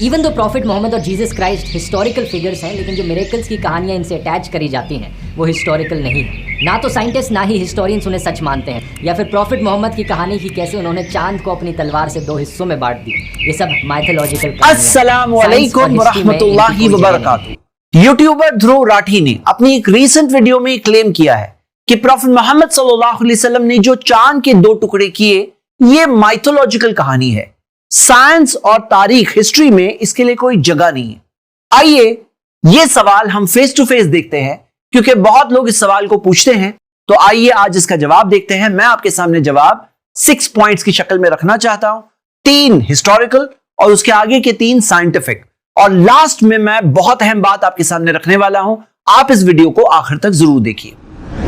Even though profit Mohammad और Jesus Christ historical figures हैं, लेकिन जो मिरेकल्स की कहानियाँ इनसे अटैच करी जाती हैं वो हिस्टोरिकल नहीं है। ना तो साइंटिस्ट ना ही हिस्टोरियंस उन्हें सच मानते हैं, या फिर प्रॉफिट मोहम्मद की कहानी की कैसे उन्होंने चांद को अपनी तलवार से 2 हिस्सों में बांट दी, ये सब माइथोलॉजिकल। अस्सलामु अलैकुम वरहमतुल्लाहि वबरकातुहू। यूट्यूबर ध्रुव राठी ने अपनी एक रीसेंट वीडियो में क्लेम किया है कि प्रॉफिट मोहम्मद सल्लल्लाहु अलैहि वसल्लम ने जो चांद के 2 टुकड़े किए ये माइथोलॉजिकल कहानी है। साइंस और तारीख हिस्ट्री में इसके लिए कोई जगह नहीं है। आइए ये सवाल हम फेस टू फेस देखते हैं, क्योंकि बहुत लोग इस सवाल को पूछते हैं। तो आइए आज इसका जवाब देखते हैं। मैं आपके सामने जवाब 6 पॉइंट्स की शक्ल में रखना चाहता हूं, 3 हिस्टोरिकल और उसके आगे के 3 साइंटिफिक, और लास्ट में मैं बहुत अहम बात आपके सामने रखने वाला हूं। आप इस वीडियो को आखिर तक जरूर देखिए।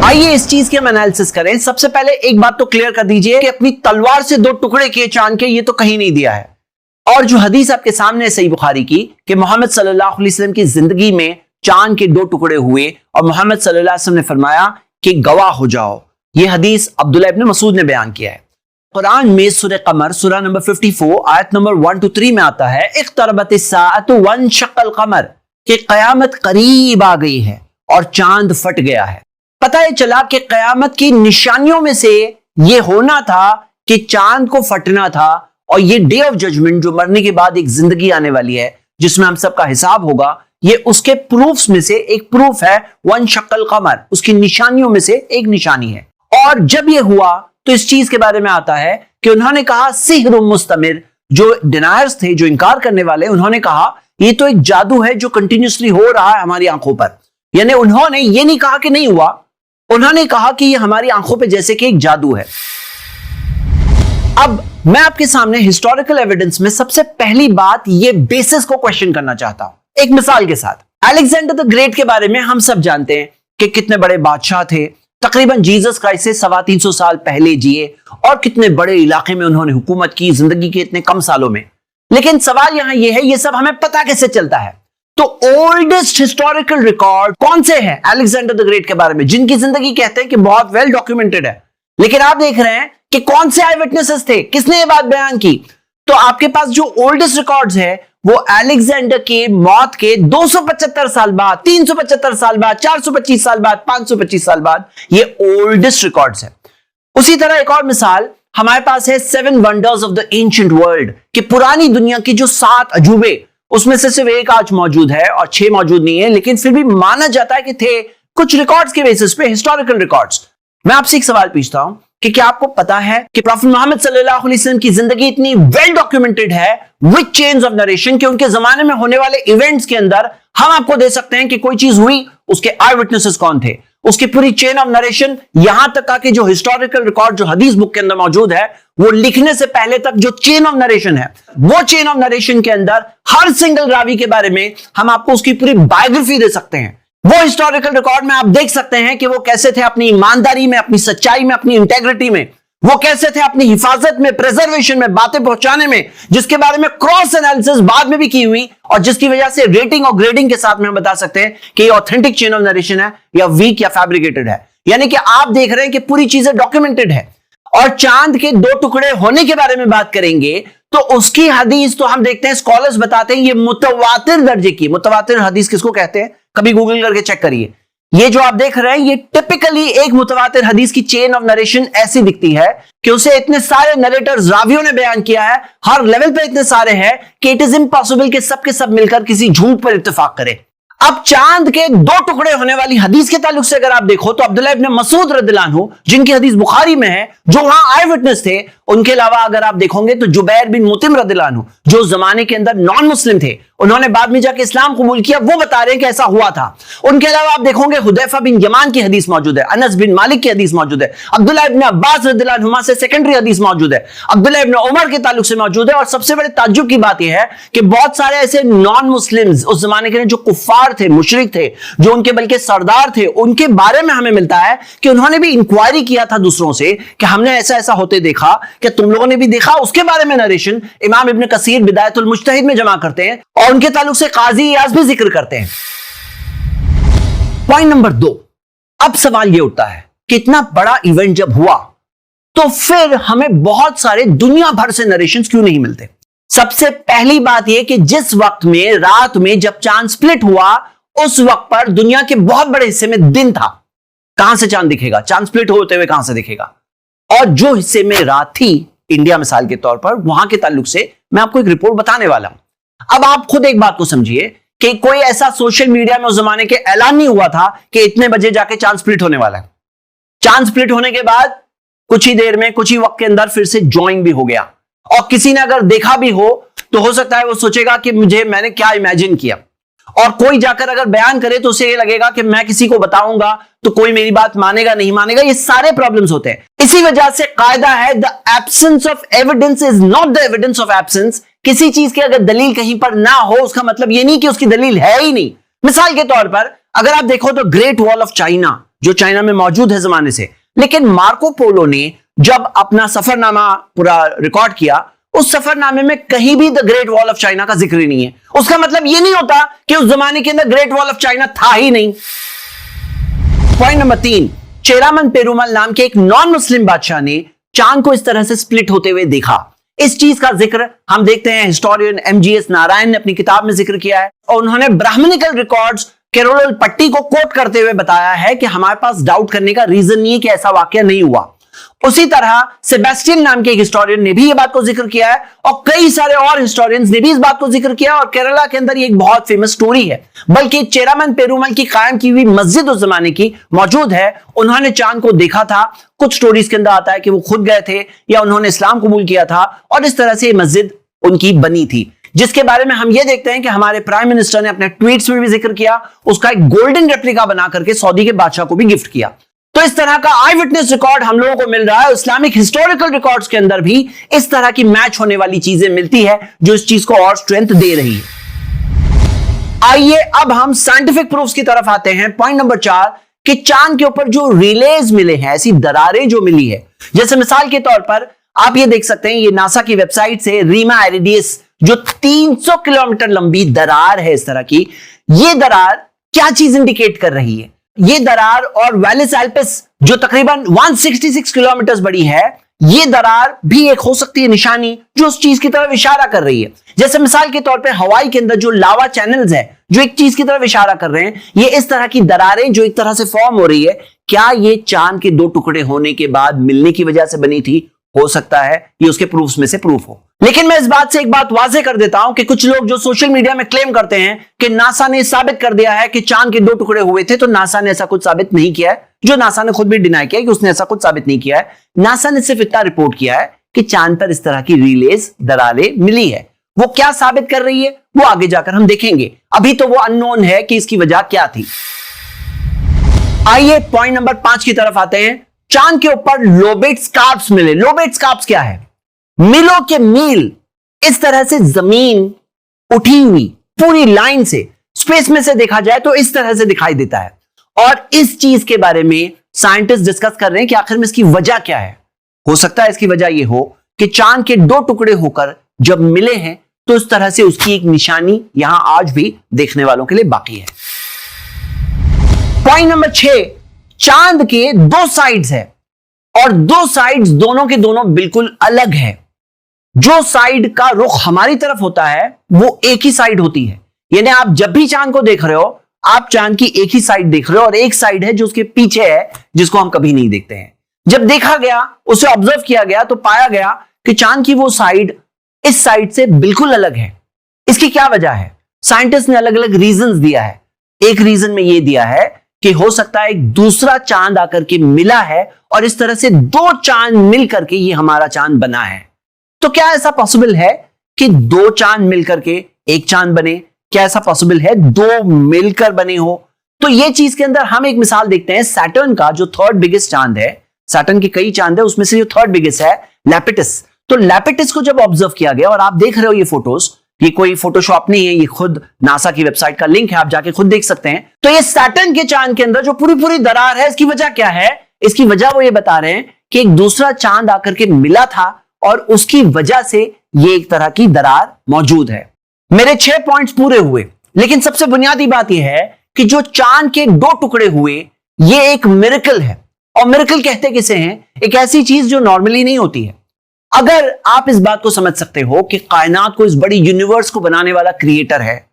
आइए इस चीज की हम एनालिसिस करें। सबसे पहले एक बात तो क्लियर कर दीजिए कि अपनी तलवार से 2 टुकड़े किए चांद के, ये तो कहीं नहीं दिया है। और जो हदीस आपके सामने है सही बुखारी की कि मोहम्मद सल्लल्लाहु अलैहि वसल्लम की जिंदगी में चांद के 2 टुकड़े हुए और मोहम्मद सल्लल्लाहु अलैहि वसल्लम ने फरमाया कि गवाह हो जाओ। यह हदीस अब्दुल्लाह इब्न मसूद ने बयान किया है। कुरान में सूरह कमर सूरह नंबर 54 आयत नंबर 1 to 3 में आता है, इक़्तरबतिस साअतु वनशक़्क़ल क़मर, कि कयामत करीब आ गई है और चांद फट गया है। पता है चला कि कयामत की निशानियों में से यह होना था कि चांद को फटना था, और ये डे ऑफ जजमेंट जो मरने के बाद एक जिंदगी आने वाली है जिसमें हम सबका हिसाब होगा, ये उसके प्रूफ्स में से एक प्रूफ है। वनशक़्क़ल क़मर उसकी निशानियों में से एक निशानी है। और जब ये हुआ तो इस चीज के बारे में आता है कि उन्होंने कहा सिहरुम मुस्तमिर, जो डिनायर्स थे, जो इनकार करने वाले, उन्होंने कहा ये तो एक जादू है जो कंटिन्यूसली हो रहा है हमारी आंखों पर। यानी उन्होंने ये नहीं कहा कि नहीं हुआ, उन्होंने कहा कि ये हमारी आंखों पे जैसे कि एक जादू है। अब मैं आपके सामने हिस्टोरिकल एविडेंस में सबसे पहली बात ये बेसिस को क्वेश्चन करना चाहता हूं एक मिसाल के साथ। अलेक्जेंडर द ग्रेट के बारे में हम सब जानते हैं कि कितने बड़े बादशाह थे, तकरीबन जीसस क्राइस्ट से 325 साल पहले जिए, और कितने बड़े इलाके में उन्होंने हुकूमत की जिंदगी के इतने कम सालों में। लेकिन सवाल यहां यह है, ये सब हमें पता कैसे चलता है? तो ओल्डेस्ट हिस्टोरिकल रिकॉर्ड कौन से हैं अलेक्जेंडर द ग्रेट के बारे में, जिनकी जिंदगी कहते हैं कि बहुत वेल डॉक्यूमेंटेड है? लेकिन आप देख रहे हैं कि कौन से आई विटनेसेस थे, किसने ये बात बयान की? तो आपके पास जो ओल्डेस्ट रिकॉर्ड्स है वो अलेक्जेंडर के मौत के 275 साल बाद, 375 साल बाद, 425 साल बाद, 525 साल बाद, ये ओल्डेस्ट रिकॉर्ड्स है। उसी तरह एक और मिसाल हमारे पास है 7 wonders of the ancient world, कि पुरानी दुनिया की जो 7 अजूबे, उसमें से सिर्फ एक आज मौजूद है और 6 मौजूद नहीं है, लेकिन फिर भी माना जाता है कि थे कुछ रिकॉर्ड्स के बेसिस पे, हिस्टोरिकल रिकॉर्ड्स। मैं आपसे एक सवाल पूछता हूं कि क्या आपको पता है कि प्रॉफिट मोहम्मद सल्लल्लाहु अलैहि वसल्लम की जिंदगी इतनी वेल डॉक्यूमेंटेड है विद चेन्स ऑफ नरेशन कि उनके जमाने में होने वाले इवेंट्स के अंदर हम आपको दे सकते हैं कि कोई चीज हुई, उसके आई विटनेसेस कौन थे, उसकी पूरी चेन ऑफ नरेशन, यहां तक कि जो हिस्टोरिकल रिकॉर्ड जो हदीस बुक के अंदर मौजूद है, वो लिखने से पहले तक जो चेन ऑफ नरेशन है, वो चेन ऑफ नरेशन के अंदर हर सिंगल रावी के बारे में हम आपको उसकी पूरी बायोग्राफी दे सकते हैं। वो हिस्टोरिकल रिकॉर्ड में आप देख सकते हैं कि वो कैसे थे अपनी ईमानदारी में, अपनी सच्चाई में, अपनी इंटेग्रिटी में, वो कैसे थे अपनी हिफाजत में, प्रिजर्वेशन में, बातें पहुंचाने में, जिसके बारे में क्रॉस एनालिसिस बाद में भी की हुई, और जिसकी वजह से रेटिंग और ग्रेडिंग के साथ में हम बता सकते हैं कि ये ऑथेंटिक चेन ऑफ नरेशन है या वीक या फैब्रिकेटेड है। यानी कि आप देख रहे हैं कि पूरी चीजें डॉक्यूमेंटेड है। और चांद के 2 टुकड़े होने के बारे में बात करेंगे तो उसकी हदीस तो हम देखते हैं, स्कॉलर्स बताते हैं ये मुतवातिर दर्जे की। मुतवातिर हदीस किसको कहते हैं? कभी गूगल करके चेक करिए। ये जो आप देख रहे हैं ये टिपिकली एक मुतवातिर हदीस की चेन ऑफ नरेशन ऐसी दिखती है कि उसे इतने सारे नरेटर्स, रावियों ने बयान किया है, हर लेवल पे इतने सारे हैं कि इट इज इम्पॉसिबल कि सब के सब मिलकर किसी झूठ पर इत्तेफाक करें। अब चांद के 2 टुकड़े होने वाली हदीस के ताल्लुक से अगर आप देखो तो अब्दुल्लाह इब्न मसूद रदियल्लाहु अन्हु, जिनकी हदीस बुखारी में है, जो वहां आई विटनेस थे, उनके अलावा अगर आप देखोगे तो जुबैर बिन मुतिम रदियल्लाहु अन्हु, जो जमाने के अंदर नॉन मुस्लिम थे, उन्होंने बाद में जाके इस्लाम कबूल किया, वो बता रहे हैं कि ऐसा हुआ था। उनके अलावा आप देखोगे हुदैफा बिन यमान की हदीस मौजूद है, अनस बिन मालिक की हदीस मौजूद है, अब्दुल्लाह इब्न अब्बास रदियल्लाहु अन्हुमा से सेकेंडरी हदीस मौजूद है, अब्दुल्लाह इब्न उमर के ताल्लुक से मौजूद है। और सबसे बड़े ताज्जुब की बात यह है कि बहुत सारे ऐसे नॉन मुस्लिम्स उस जमाने के जो कुफ्फार थे, मुशरिक थे, जो उनके बल्कि सरदार थे, उनके बारे में हमें मिलता है कि उन्होंने भी इंक्वायरी किया था दूसरों से कि हमने ऐसा ऐसा होते देखा, कि तुम लोगों ने भी देखा। उसके बारे में नरेशन इमाम इब्न कसीर बिदायतुल मुज्तहिद में जमा करते हैं, और उनके ताल्लुक से काजी इयाज भी जिक्र करते हैं। पॉइंट नंबर 2, अब सवाल यह उठता है कि इतना बड़ा इवेंट जब हुआ तो फिर हमें बहुत सारे दुनिया भर से नरेशंस क्यों नहीं मिलते? सबसे पहली बात यह कि जिस वक्त में रात में जब चांद स्प्लिट हुआ उस वक्त पर दुनिया के बहुत बड़े हिस्से में दिन था। कहां से चांद दिखेगा? चांद स्प्लिट होते हुए कहां से दिखेगा? और जो हिस्से में रात थी, इंडिया मिसाल के तौर पर, वहां के ताल्लुक से मैं आपको एक रिपोर्ट बताने वाला हूं। अब आप खुद एक बात को समझिए कि कोई ऐसा सोशल मीडिया में उस जमाने के ऐलान नहीं हुआ था कि इतने बजे जाके चांद स्प्लिट होने वाला है। चांद स्प्लिट होने के बाद कुछ ही देर में, कुछ ही वक्त के अंदर फिर से ज्वाइन भी हो गया। और किसी ने अगर देखा भी हो तो हो सकता है वो सोचेगा कि मैंने क्या इमेजिन किया। और कोई जाकर अगर बयान करे तो उसे ये लगेगा कि मैं किसी को बताऊंगा तो कोई मेरी बात मानेगा नहीं मानेगा। ये सारे प्रॉब्लम्स होते हैं। इसी वजह से कायदा है, the absence of evidence is not the evidence of absence. किसी चीज की अगर दलील कहीं पर ना हो उसका मतलब ये नहीं कि उसकी दलील है ही नहीं। मिसाल के तौर पर अगर आप देखो तो ग्रेट वॉल ऑफ चाइना जो चाइना में मौजूद है जमाने से, लेकिन मार्को पोलो ने जब अपना सफरनामा पूरा रिकॉर्ड किया उस सफरनामे में कहीं भी the great wall of China का जिक्र ही नहीं है। उसका मतलब यह नहीं होता कि उस जमाने के अंदर ग्रेट वॉल ऑफ चाइना था ही नहीं। पॉइंट नंबर 3, चेरामन पेरुमल नाम के एक नॉन मुस्लिम बादशाह ने चांद को इस तरह से स्प्लिट होते हुए देखा। इस चीज का जिक्र हम देखते हैं हिस्टोरियन एमजीएस नारायण ने अपनी किताब में जिक्र किया है और उन्होंने ब्राह्मणिकल रिकॉर्ड्स केरोल पट्टी को कोट करते हुए बताया है कि हमारे पास डाउट करने का रीजन नहीं है कि ऐसा वाकया नहीं हुआ। उसी तरह सेबेस्टियन नाम के एक हिस्टोरियन ने भी यह बात को जिक्र किया है और कई सारे और हिस्टोरियंस ने भी इस बात को जिक्र किया। और केरला के अंदर एक बहुत फेमस स्टोरी है, बल्कि चेरामन पेरुमल की कायम की हुई मस्जिद उस जमाने की मौजूद है। उन्होंने चांद को देखा था। कुछ स्टोरीज के अंदर आता है कि वो खुद गए थे या उन्होंने इस्लाम कबूल किया था और इस तरह से मस्जिद उनकी बनी थी, जिसके बारे में हम ये देखते हैं कि हमारे प्राइम मिनिस्टर ने अपने ट्वीट्स में भी जिक्र किया। उसका एक गोल्डन रेप्लिका बना करके सऊदी के बादशाह को भी गिफ्ट किया। तो इस तरह का आई विटनेस रिकॉर्ड हम लोगों को मिल रहा है। इस्लामिक हिस्टोरिकल रिकॉर्ड्स के अंदर भी इस तरह की मैच होने वाली चीजें मिलती है जो इस चीज को और स्ट्रेंथ दे रही है। आइए अब हम साइंटिफिक प्रूफ्स की तरफ आते हैं। पॉइंट नंबर 4 कि चांद के ऊपर जो रिलेज मिले हैं, ऐसी दरारें जो मिली है, जैसे मिसाल के तौर पर आप ये देख सकते हैं, ये नासा की वेबसाइट से रीमा एरिडियस जो 300 किलोमीटर लंबी दरार है, इस तरह की ये दरार क्या चीज इंडिकेट कर रही है? ये दरार और वैलिस एल्पिस जो तकरीबन 166 किलोमीटर बड़ी है, ये दरार भी एक हो सकती है निशानी जो उस चीज की तरफ इशारा कर रही है। जैसे मिसाल के तौर पे हवाई के अंदर जो लावा चैनल्स है जो एक चीज की तरफ इशारा कर रहे हैं, ये इस तरह की दरारें जो एक तरह से फॉर्म हो रही है, क्या ये चांद के 2 टुकड़े होने के बाद मिलने की वजह से बनी थी? हो सकता है ये उसके प्रूफ्स में से प्रूफ हो। लेकिन मैं इस बात से एक बात वाजे कर देता हूं कि कुछ लोग जो सोशल मीडिया में क्लेम करते हैं कि नासा ने साबित कर दिया है कि चांद के 2 टुकड़े हुए थे, तो नासा ने ऐसा कुछ साबित नहीं किया है। जो नासा ने खुद भी डिनाई किया है कि उसने ऐसा कुछ साबित नहीं किया है। नासा ने सिर्फ इतना रिपोर्ट किया है कि चांद पर इस तरह की रिलेज दरारें मिली है। वो क्या साबित कर रही है वो आगे जाकर हम देखेंगे। अभी तो वो अननोन है कि इसकी वजह क्या थी। आइए पॉइंट नंबर 5 की तरफ आते हैं। चांद के ऊपर लोबेट स्कार्प्स मिले। लोबेट स्कार्प्स क्या है? मीलों के मील इस तरह से जमीन उठी हुई पूरी लाइन से, स्पेस में से देखा जाए तो इस तरह से दिखाई देता है। और इस चीज के बारे में साइंटिस्ट डिस्कस कर रहे हैं कि आखिर में इसकी वजह क्या है। हो सकता है इसकी वजह यह हो कि चांद के 2 टुकड़े होकर जब मिले हैं तो इस तरह से उसकी एक निशानी यहां आज भी देखने वालों के लिए बाकी है। पॉइंट नंबर 6, चांद के 2 साइड्स है और 2 साइड्स दोनों के दोनों बिल्कुल अलग है। जो साइड का रुख हमारी तरफ होता है वो एक ही साइड होती है, यानी आप जब भी चांद को देख रहे हो आप चांद की एक ही साइड देख रहे हो और एक साइड है जो उसके पीछे है जिसको हम कभी नहीं देखते हैं। जब देखा गया, उसे ऑब्जर्व किया गया तो पाया गया कि चांद की वो साइड इस साइड से बिल्कुल अलग है। इसकी क्या वजह है? साइंटिस्ट ने अलग अलग रीजंस दिया है। एक रीजन में यह दिया है कि हो सकता है एक दूसरा चांद आकर के मिला है और इस तरह से 2 चांद मिल करके ये हमारा चांद बना है। तो क्या ऐसा पॉसिबल है कि 2 चांद मिलकर के एक चांद बने? क्या ऐसा पॉसिबल है 2 मिलकर बने हो? तो ये चीज के अंदर हम एक मिसाल देखते हैं सैटर्न का, जो 3rd बिगेस्ट चांद है। सैटर्न के कई चांद है, उसमें से जो 3rd बिगेस्ट है लैपिटस। तो लैपिटस को जब ऑब्जर्व किया गया, और आप देख रहे हो ये फोटोज, ये कोई फोटोशॉप नहीं है, ये खुद नासा की वेबसाइट का लिंक है, आप जाके खुद देख सकते हैं। तो ये सैटर्न के चांद के अंदर जो पूरी पूरी दरार है, इसकी वजह क्या है? इसकी वजह वो ये बता रहे हैं कि एक दूसरा चांद आकर के मिला था और उसकी वजह से ये एक तरह की दरार मौजूद है। मेरे 6 पॉइंट्स पूरे हुए, लेकिन सबसे बुनियादी बात यह है कि जो चांद के 2 टुकड़े हुए ये एक मिरेकल है। और मिरेकल कहते किसे हैं? एक ऐसी चीज जो नॉर्मली नहीं होती है। अगर आप इस बात को समझ सकते हो कि कायनात को, इस बड़ी यूनिवर्स को बनाने वाला क्रिएटर है,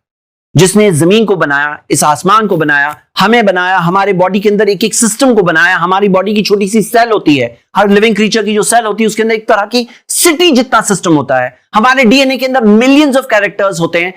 जिसने जमीन को बनाया, इस आसमान को बनाया, हमें बनाया, हमारे बॉडी के अंदर एक एक सिस्टम को बनाया, हमारी बॉडी की छोटी सी सेल होती है, हर लिविंग क्रीचर की जो सेल होती है उसके अंदर एक तरह की सिटी जितना सिस्टम होता है, हमारे डीएनए के अंदर मिलियंस ऑफ कैरेक्टर्स होते हैं।